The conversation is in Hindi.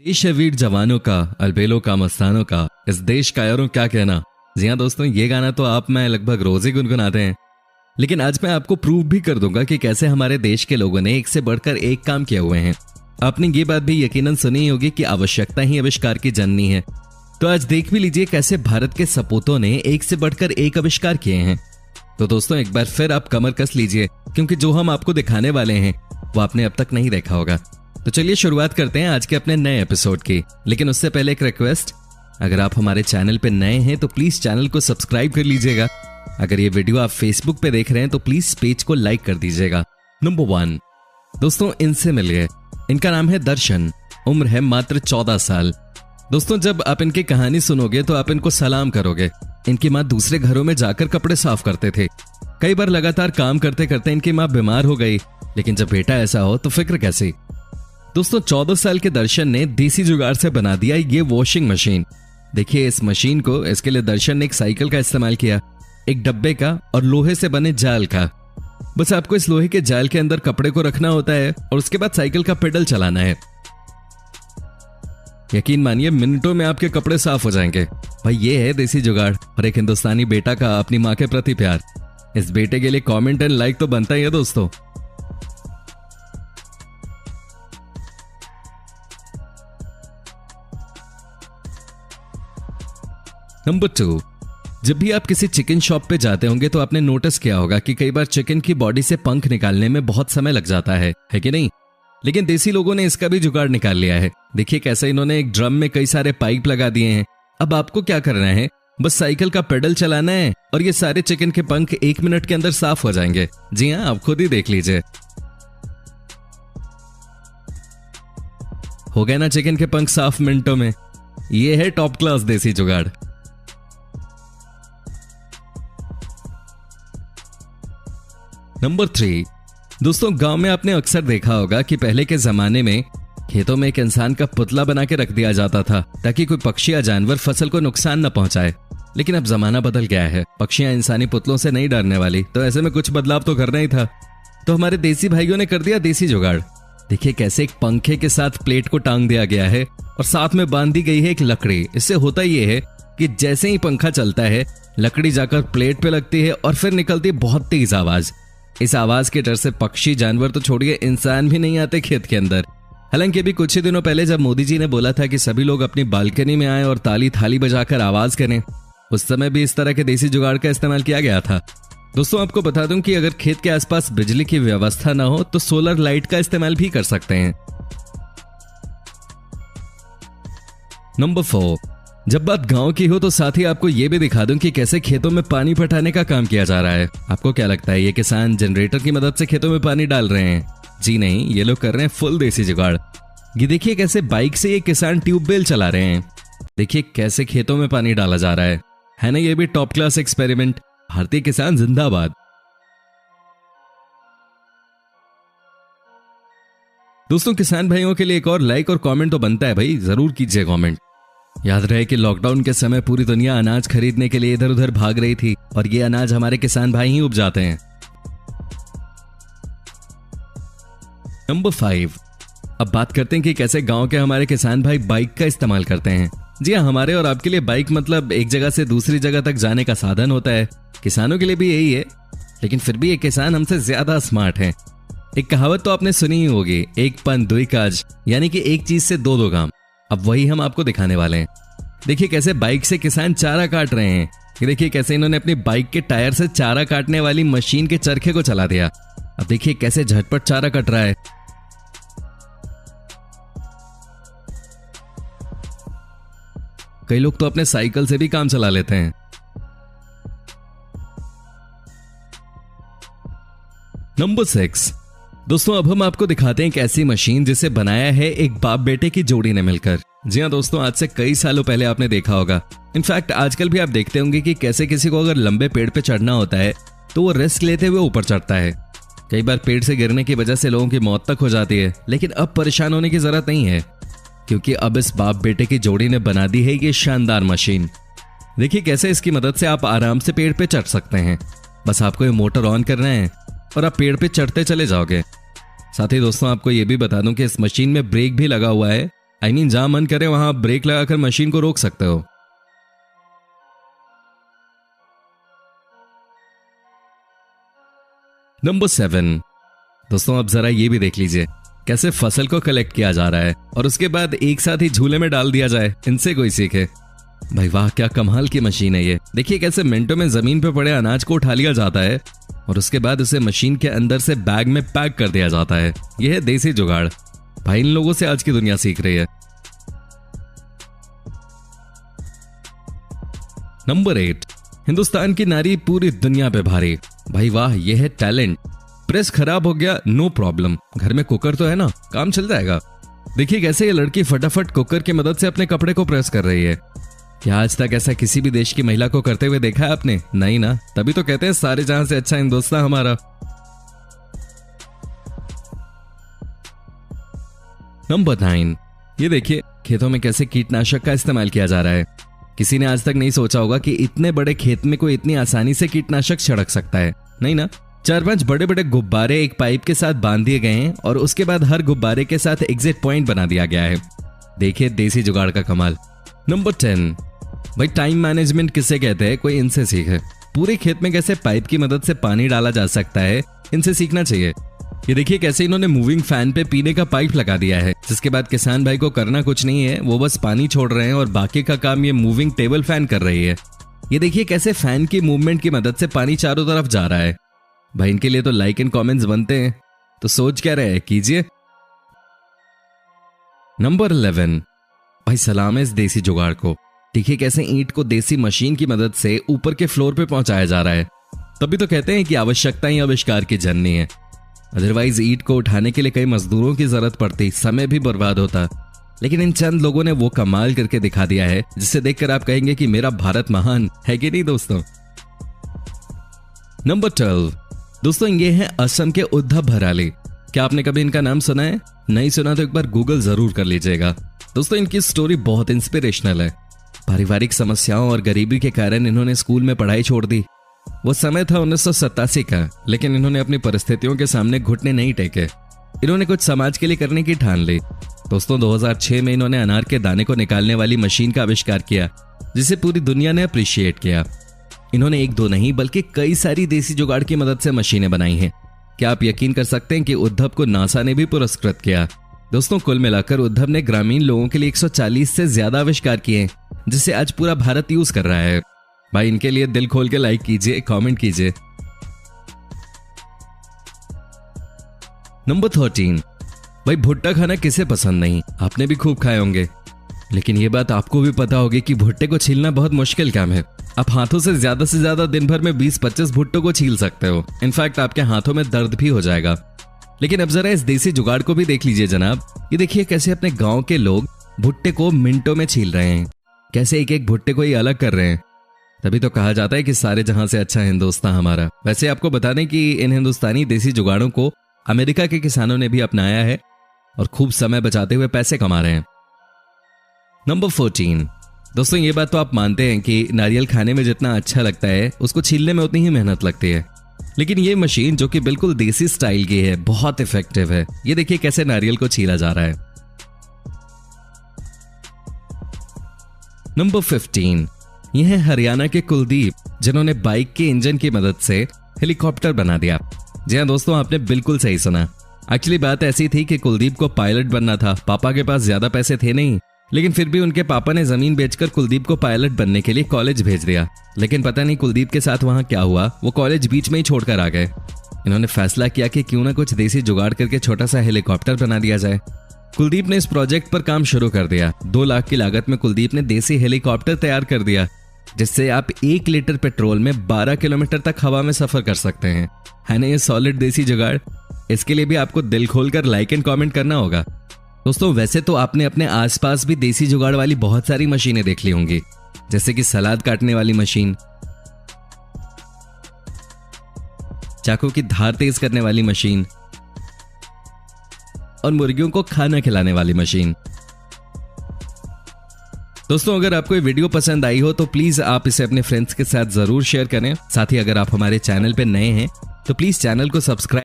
देश है वीर जवानों का, अलबेलों का, मस्तानों का, इस देश का यारों क्या कहना। जी हाँ दोस्तों, ये गाना तो आप मैं लगभग रोज ही गुनगुनाते हैं, लेकिन आज मैं आपको प्रूव भी कर दूंगा कि कैसे हमारे देश के लोगों ने एक से बढ़कर एक काम किए हुए हैं। आपने ये बात भी यकीनन सुनी होगी कि आवश्यकता ही आविष्कार की जननी है। तो आज देख भी लीजिए कैसे भारत के सपूतों ने एक से बढ़कर एक आविष्कार किए हैं। तो दोस्तों एक बार फिर आप कमर कस लीजिए, क्योंकि जो हम आपको दिखाने वाले हैं वो आपने अब तक नहीं देखा होगा। तो चलिए शुरुआत करते हैं आज के अपने नए एपिसोड की। लेकिन उससे पहले एक रिक्वेस्ट, अगर आप हमारे चैनल पे नए हैं तो प्लीज चैनल को सब्सक्राइब कर लीजिएगा। अगर ये वीडियो आप फेसबुक पे देख रहे हैं तो प्लीज पेज को लाइक कर दीजिएगा। नंबर 1, दोस्तों इनसे मिलिए। इनका नाम है दर्शन, उम्र है मात्र 14 साल। दोस्तों जब आप इनकी कहानी सुनोगे तो आप इनको सलाम करोगे। इनकी माँ दूसरे घरों में जाकर कपड़े साफ करते थे। कई बार लगातार काम करते करते इनकी माँ बीमार हो गई, लेकिन जब बेटा ऐसा हो तो फिक्र कैसी। दोस्तों 14 साल के दर्शन ने देसी जुगाड़ से बना दिया ये वॉशिंग मशीन। देखिए इस मशीन को, इसके लिए दर्शन ने एक साइकिल का इस्तेमाल किया, एक डब्बे का और लोहे से बने जाल का। बस आपको इस लोहे के जाल के अंदर कपड़े को रखना होता है और उसके बाद साइकिल का पेडल चलाना है। यकीन मानिए मिनटों में आपके कपड़े साफ हो जाएंगे। भाई ये है देसी जुगाड़ और एक हिंदुस्तानी बेटा का अपनी माँ के प्रति प्यार। इस बेटे के लिए कमेंट एंड लाइक तो बनता ही है दोस्तों। नंबर 2, जब भी आप किसी चिकन शॉप पे जाते होंगे तो आपने नोटिस किया होगा कि कई बार चिकन की बॉडी से पंख निकालने में बहुत समय लग जाता है कि नहीं। लेकिन देसी लोगों ने इसका भी जुगाड़ निकाल लिया है। देखिए कैसे इन्होंने एक ड्रम में कई सारे पाइप लगा दिए हैं। अब आपको क्या करना है, बस साइकिल का पेडल चलाना है और ये सारे चिकन के पंख 1 मिनट के अंदर साफ हो जाएंगे। जी हाँ, आप खुद ही देख लीजिए। हो गए ना चिकन के पंख साफ मिनटों में। ये है टॉप क्लास देसी जुगाड़। नंबर 3, दोस्तों गांव में आपने अक्सर देखा होगा कि पहले के जमाने में खेतों में एक इंसान का पुतला बना के रख दिया जाता था ताकि कोई पक्षी या जानवर फसल को नुकसान न पहुंचाए। लेकिन अब जमाना बदल गया है, पक्षियां इंसानी पुतलों से नहीं डरने वाली, तो ऐसे में कुछ बदलाव तो करना ही था। तो हमारे देसी भाइयों ने कर दिया देसी जुगाड़। देखिए कैसे एक पंखे के साथ प्लेट को टांग दिया गया है और साथ में बांध दी गई है एक लकड़ी। इससे होता यह है कि जैसे ही पंखा चलता है लकड़ी जाकर प्लेट पे लगती है और फिर निकलती है बहुत तेज आवाज। इस आवाज के डर से पक्षी जानवर तो छोड़िए इंसान भी नहीं आते खेत के अंदर। हालांकि अभी कुछ ही दिनों पहले जब मोदी जी ने बोला था कि सभी लोग अपनी बालकनी में आए और ताली थाली बजाकर आवाज करें, उस समय भी इस तरह के देसी जुगाड़ का इस्तेमाल किया गया था। दोस्तों आपको बता दूं कि अगर खेत के आसपास बिजली की व्यवस्था न हो तो सोलर लाइट का इस्तेमाल भी कर सकते हैं। नंबर 4, जब बात गांव की हो तो साथ ही आपको यह भी दिखा दूं कि कैसे खेतों में पानी पटाने का काम किया जा रहा है। आपको क्या लगता है ये किसान जनरेटर की मदद से खेतों में पानी डाल रहे हैं? जी नहीं, ये लोग कर रहे हैं फुल देसी जुगाड़। ये देखिए कैसे बाइक से ये किसान ट्यूबवेल चला रहे हैं। देखिए कैसे खेतों में पानी डाला जा रहा है ना। ये भी टॉप क्लास एक्सपेरिमेंट। भारतीय किसान जिंदाबाद। दोस्तों किसान भाइयों के लिए एक और लाइक और कमेंट तो बनता है भाई, जरूर कीजिए कमेंट। याद रहे कि लॉकडाउन के समय पूरी दुनिया अनाज खरीदने के लिए इधर उधर भाग रही थी और ये अनाज हमारे किसान भाई ही उपजाते हैं। नंबर 5, अब बात करते हैं कि कैसे गांव के हमारे किसान भाई बाइक का इस्तेमाल करते हैं। जी हाँ, हमारे और आपके लिए बाइक मतलब एक जगह से दूसरी जगह तक जाने का साधन होता है। किसानों के लिए भी यही है, लेकिन फिर भी ये किसान हमसे ज्यादा स्मार्ट हैं। एक कहावत तो आपने सुनी ही होगी, एक पन दुई काज, यानी कि एक चीज से दो काम। अब वही हम आपको दिखाने वाले हैं। देखिए कैसे बाइक से किसान चारा काट रहे हैं। ये देखिए कैसे इन्होंने अपनी बाइक के टायर से चारा काटने वाली मशीन के चरखे को चला दिया। अब देखिए कैसे झटपट चारा कट रहा है। कई लोग तो अपने साइकिल से भी काम चला लेते हैं। नंबर 6, दोस्तों अब हम आपको दिखाते हैं एक ऐसी मशीन जिसे बनाया है एक बाप बेटे की जोड़ी ने मिलकर। जी हाँ दोस्तों, आज से कई सालों पहले आपने देखा होगा, इनफैक्ट आजकल भी आप देखते होंगे कि कैसे किसी को अगर लंबे पेड़ पे चढ़ना होता है तो वो रिस्क लेते हुए ऊपर चढ़ता है। कई बार पेड़ से गिरने की वजह से लोगों की मौत तक हो जाती है, लेकिन अब परेशान होने की जरूरत नहीं है, क्योंकि अब इस बाप बेटे की जोड़ी ने बना दी है ये शानदार मशीन। देखिए कैसे इसकी मदद से आप आराम से पेड़ पे चढ़ सकते हैं। बस आपको ये मोटर ऑन करना है और आप पेड़ पे चढ़ते चले जाओगे। साथ ही दोस्तों आपको ये भी बता दूं कि इस मशीन में ब्रेक भी लगा हुआ है, आई मीन जहां मन करे वहां ब्रेक लगाकर मशीन को रोक सकते हो। नंबर 7, दोस्तों अब जरा ये भी देख लीजिए कैसे फसल को कलेक्ट किया जा रहा है और उसके बाद एक साथ ही झूले में डाल दिया जाए। इनसे कोई सीखे। भाई वाह, क्या कमाल की मशीन है ये। देखिए कैसे मिनटों में जमीन पे पड़े अनाज को उठा लिया जाता है और उसके बाद उसे मशीन के अंदर से बैग में पैक कर दिया जाता है। यह है देसी जुगाड़। भाई इन लोगों से आज की दुनिया सीख रही है। नंबर 8, हिंदुस्तान की नारी पूरी दुनिया पे भारी। भाई वाह, यह है टैलेंट। प्रेस खराब हो गया, नो प्रॉब्लम, घर में कुकर तो है ना, काम चल जाएगा। देखिए कैसे ये लड़की फटाफट कुकर की मदद से अपने कपड़े को प्रेस कर रही है। क्या आज तक ऐसा किसी भी देश की महिला को करते हुए देखा है आपने? नहीं ना, तभी तो कहते हैं सारे जहां से अच्छा हिंदुस्तान हमारा। नंबर 9, ये देखिए खेतों में कैसे कीटनाशक का इस्तेमाल किया जा रहा है। किसी ने आज तक नहीं सोचा होगा कि इतने बड़े खेत में कोई इतनी आसानी से कीटनाशक छिड़क सकता है। नहीं ना, 4-5 बड़े बड़े गुब्बारे एक पाइप के साथ बांध दिए गए हैं और उसके बाद हर गुब्बारे के साथ एग्जिट पॉइंट बना दिया गया है। देखिए देसी जुगाड़ का कमाल। नंबर 10, भाई टाइम मैनेजमेंट किसे कहते हैं, कोई इनसे सीखे। पूरे खेत में कैसे पाइप की मदद से पानी डाला जा सकता है, इनसे सीखना चाहिए। ये देखिए कैसे इन्होंने मूविंग फैन पे पीने का पाइप लगा दिया है, जिसके बाद किसान भाई को करना कुछ नहीं है, वो बस पानी छोड़ रहे हैं और बाकी का काम ये मूविंग टेबल फैन कर रही है। ये देखिए कैसे फैन की मूवमेंट की मदद से पानी चारों तरफ जा रहा है। भाई इनके लिए तो लाइक एंड कमेंट्स बनते हैं, तो सोच क्या रहे कीजिए। नंबर 11, भाई सलाम है इस देसी जुगाड़ को। देखिए कैसे ईंट को देसी मशीन की मदद से ऊपर के फ्लोर पे पहुंचाया जा रहा है। तभी तो कहते हैं कि आवश्यकता ही आविष्कार की जननी है। अदरवाइज ईंट को उठाने के लिए कई मजदूरों की जरूरत पड़ती, समय भी बर्बाद होता। लेकिन इन चंद लोगों ने वो कमाल करके दिखा दिया है जिसे देखकर आप कहेंगे कि मेरा भारत महान है कि नहीं दोस्तों। नंबर 12, दोस्तों ये है असम के उद्धव भराली। क्या आपने कभी इनका नाम सुना है? नहीं सुना तो एक बार गूगल जरूर कर लीजिएगा। दोस्तों इनकी स्टोरी बहुत इंस्पिरेशनल है। पारिवारिक समस्याओं और गरीबी के कारण इन्होंने स्कूल में पढ़ाई छोड़ दी। वो समय था 1987 का, लेकिन इन्होंने अपनी परिस्थितियों के सामने घुटने नहीं टेके। इन्होंने कुछ समाज के लिए करने की ठान ली। दोस्तों 2006 में इन्होंने अनार के दाने को निकालने वाली मशीन का आविष्कार किया, जिसे पूरी दुनिया ने अप्रिशिएट किया। इन्होंने एक दो नहीं बल्कि कई सारी देसी जुगाड़ की मदद से मशीनें बनाई हैं। क्या आप यकीन कर सकते हैं कि उद्धव को नासा ने भी पुरस्कृत किया। दोस्तों कुल मिलाकर उद्धव ने ग्रामीण लोगों के लिए 140 से ज्यादा आविष्कार किए, जिसे आज पूरा भारत यूज कर रहा है। भाई इनके लिए दिल खोल के लाइक कीजिए, कमेंट कीजिए। नंबर 13, भाई भुट्टा खाना किसे पसंद नहीं, आपने भी खूब खाए होंगे। लेकिन ये बात आपको भी पता होगी कि भुट्टे को छीलना बहुत मुश्किल काम है। आप हाथों से ज्यादा दिन भर में 20-25 भुट्टों को छील सकते हो। इनफैक्ट आपके हाथों में दर्द भी हो जाएगा। लेकिन अब जरा इस देसी जुगाड़ को भी देख लीजिए जनाब। ये देखिए कैसे अपने गांव के लोग भुट्टे को मिनटों में छील रहे हैं, कैसे एक एक भुट्टे को ही अलग कर रहे हैं। तभी तो कहा जाता है कि सारे जहां से अच्छा हिंदुस्तान हमारा। वैसे आपको बता दें कि इन हिंदुस्तानी देसी जुगाड़ों को अमेरिका के किसानों ने भी अपनाया है और खूब समय बचाते हुए पैसे कमा रहे हैं। नंबर 14, दोस्तों ये बात तो आप मानते हैं कि नारियल खाने में जितना अच्छा लगता है उसको छीलने में उतनी ही मेहनत लगती है। लेकिन ये मशीन जो कि बिल्कुल देसी स्टाइल की है, बहुत इफेक्टिव है। ये देखिए कैसे नारियल को छीला जा रहा है। नंबर 15, यह है हरियाणा के कुलदीप, जिन्होंने बाइक के इंजन की मदद से हेलीकॉप्टर बना दिया। जी हाँ दोस्तों, आपने बिल्कुल सही सुना। एक्चुअली बात ऐसी थी कि कुलदीप को पायलट बनना था। पापा के पास ज्यादा पैसे थे नहीं, लेकिन फिर भी उनके पापा ने जमीन बेचकर कुलदीप को पायलट बनने के लिए कॉलेज भेज दिया। लेकिन पता नहीं कुलदीप के साथ वहां क्या हुआ, वो कॉलेज बीच में ही छोड़कर आ गए। इन्होंने फैसला किया कि क्यों ना कुछ देसी जुगाड़ करके छोटा सा हेलीकॉप्टर बना दिया जाए। कुलदीप ने इस प्रोजेक्ट पर काम शुरू कर दिया। 2 लाख की लागत में कुलदीप ने देसी हेलीकॉप्टर तैयार कर दिया, जिससे आप 1 लीटर पेट्रोल में 12 किलोमीटर तक हवा में सफर कर सकते हैं। है ना ये सॉलिड देसी जुगाड़? इसके लिए भी आपको दिल खोलकर लाइक एंड कमेंट करना होगा। दोस्तों वैसे तो आपने अपने आसपास भी देसी जुगाड़ वाली बहुत सारी मशीनें देख ली होंगी, जैसे कि सलाद काटने वाली मशीन, चाकू की धार तेज करने वाली मशीन और मुर्गियों को खाना खिलाने वाली मशीन। दोस्तों अगर आपको ये वीडियो पसंद आई हो तो प्लीज आप इसे अपने फ्रेंड्स के साथ जरूर शेयर करें। साथ ही अगर आप हमारे चैनल पे नए हैं तो प्लीज चैनल को सब्सक्राइब